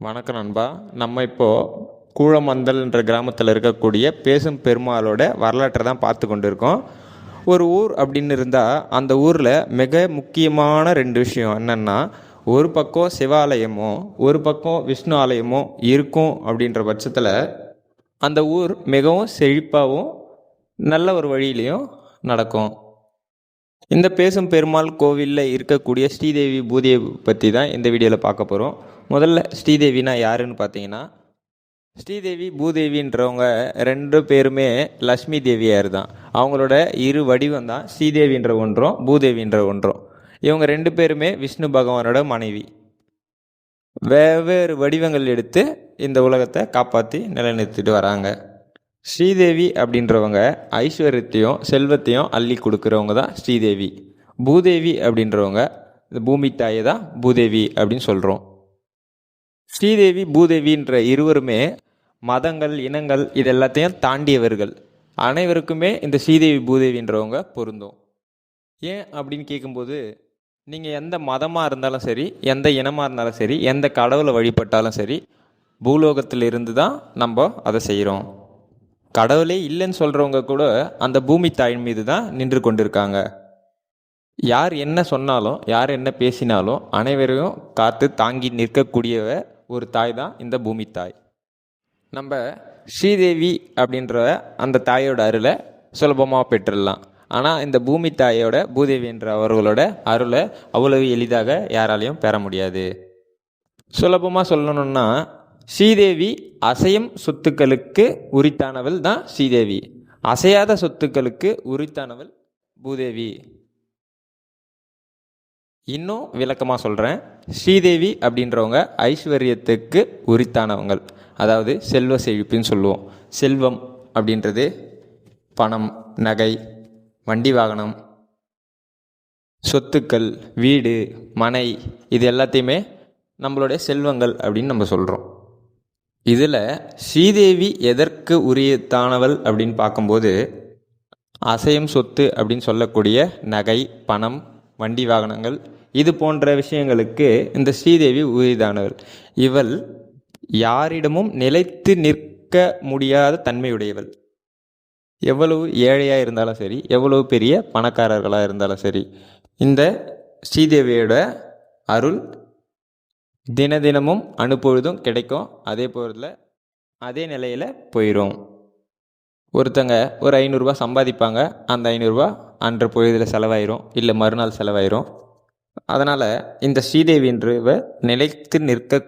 வணக்கம் நண்பா. நம்ம இப்போது கூழமந்தல்ன்ற கிராமத்தில் இருக்கக்கூடிய பேசும் பெருமாளோட வரலாற்றை தான் பார்த்து கொண்டு இருக்கோம். ஒரு ஊர் அப்படின்னு இருந்தால் அந்த ஊரில் மிக முக்கியமான ரெண்டு விஷயம் என்னென்னா, ஒரு பக்கம் சிவாலயமோ ஒரு பக்கம் விஷ்ணு ஆலயமோ இருக்கும். அப்படின்ற பட்சத்தில் அந்த ஊர் மிகவும் செழிப்பாகவும் நல்ல ஒரு வழியிலையும் நடக்கும். இந்த பேசும் பெருமாள் கோவிலில் இருக்கக்கூடிய ஸ்ரீதேவி பூதேவி பற்றி தான் இந்த வீடியோவில் பார்க்க போகிறோம். முதல்ல ஸ்ரீதேவினா யாருன்னு பார்த்தீங்கன்னா, ஸ்ரீதேவி பூதேவின்றவங்க ரெண்டு பேருமே லக்ஷ்மி தேவியார் தான். அவங்களோட இரு வடிவம் தான் ஸ்ரீதேவின்ற ஒன்றும் பூதேவின்ற ஒன்றும். இவங்க ரெண்டு பேருமே விஷ்ணு பகவானோட மனைவி. வெவ்வேறு வடிவங்கள் எடுத்து இந்த உலகத்தை காப்பாற்றி நிலைநிறுத்திட்டு வராங்க. ஸ்ரீதேவி அப்படின்றவங்க ஐஸ்வர்யத்தையும் செல்வத்தையும் அள்ளி கொடுக்குறவங்க தான் ஸ்ரீதேவி. பூதேவி அப்படின்றவங்க இந்த பூமி தாயை தான் பூதேவி அப்படின்னு சொல்கிறோம். ஸ்ரீதேவி பூதேவின்ற இருவருமே மதங்கள் இனங்கள் இது எல்லாத்தையும் தாண்டியவர்கள். அனைவருக்குமே இந்த ஸ்ரீதேவி பூதேவின்றவங்க பொருந்தும். ஏன் அப்படின்னு கேட்கும்போது, நீங்கள் எந்த மதமாக இருந்தாலும் சரி, எந்த இனமாக இருந்தாலும் சரி, எந்த கடவுளை வழிபட்டாலும் சரி, பூலோகத்தில் இருந்து தான் நம்ம அதை செய்கிறோம். கடவுளே இல்லைன்னு சொல்கிறவங்க கூட அந்த பூமி தாயின் மீது தான் நின்று கொண்டிருக்காங்க. யார் என்ன சொன்னாலும் யார் என்ன பேசினாலும் அனைவரையும் காத்து தாங்கி நிற்கக்கூடியவ ஒரு தாய் தான் இந்த பூமி தாய். நம்ம ஸ்ரீதேவி அப்படின்ற அந்த தாயோட அருளை சுலபமாக பெற்றுடலாம். ஆனால் இந்த பூமி தாயோட பூதேவி என்ற அவர்களோட அருளை அவ்வளவு எளிதாக யாராலையும் பெற முடியாது. சுலபமாக சொல்லணும்னா, ஸ்ரீதேவி அசையும் சொத்துக்களுக்கு உரித்தானவள் தான் ஸ்ரீதேவி. அசையாத சொத்துக்களுக்கு உரித்தானவள் பூதேவி. இன்னும் விளக்கமாக சொல்கிறேன். ஸ்ரீதேவி அப்படின்றவங்க ஐஸ்வர்யத்துக்கு உரித்தானவங்கள், அதாவது செல்வ செழிப்புன்னு சொல்லுவோம். செல்வம் அப்படின்றது பணம், நகை, வண்டி வாகனம், சொத்துக்கள், வீடு, மனை, இது எல்லாத்தையுமே நம்மளுடைய செல்வங்கள் அப்படின்னு நம்ம சொல்கிறோம். இதில் ஸ்ரீதேவி எதற்கு உரித்தானவள் அப்படின்னு பார்க்கும்போது, அசையும் சொத்து அப்படின்னு சொல்லக்கூடிய நகை, பணம், வண்டி வாகனங்கள், இது போன்ற விஷயங்களுக்கு இந்த ஸ்ரீதேவி உரிதானவள். இவள் யாரிடமும் நிலைத்து நிற்க முடியாத தன்மையுடையவள். எவ்வளவு ஏழையாக இருந்தாலும் சரி, எவ்வளவு பெரிய பணக்காரர்களாக இருந்தாலும் சரி, இந்த ஸ்ரீதேவியோட அருள் தினமும் அனுப்பொழுதும் கிடைக்கும். அதே போல் அதே நிலையில் போயிடும். ஒருத்தங்க ஒரு 500 ரூபா சம்பாதிப்பாங்க. அந்த 500 ரூபா அன்று பொழுதில் செலவாயிரும், இல்லை மறுநாள் செலவாயிரும். அதனால் இந்த ஸ்ரீதேவின்றவ நிலைத்து நிற்கக்கூடிய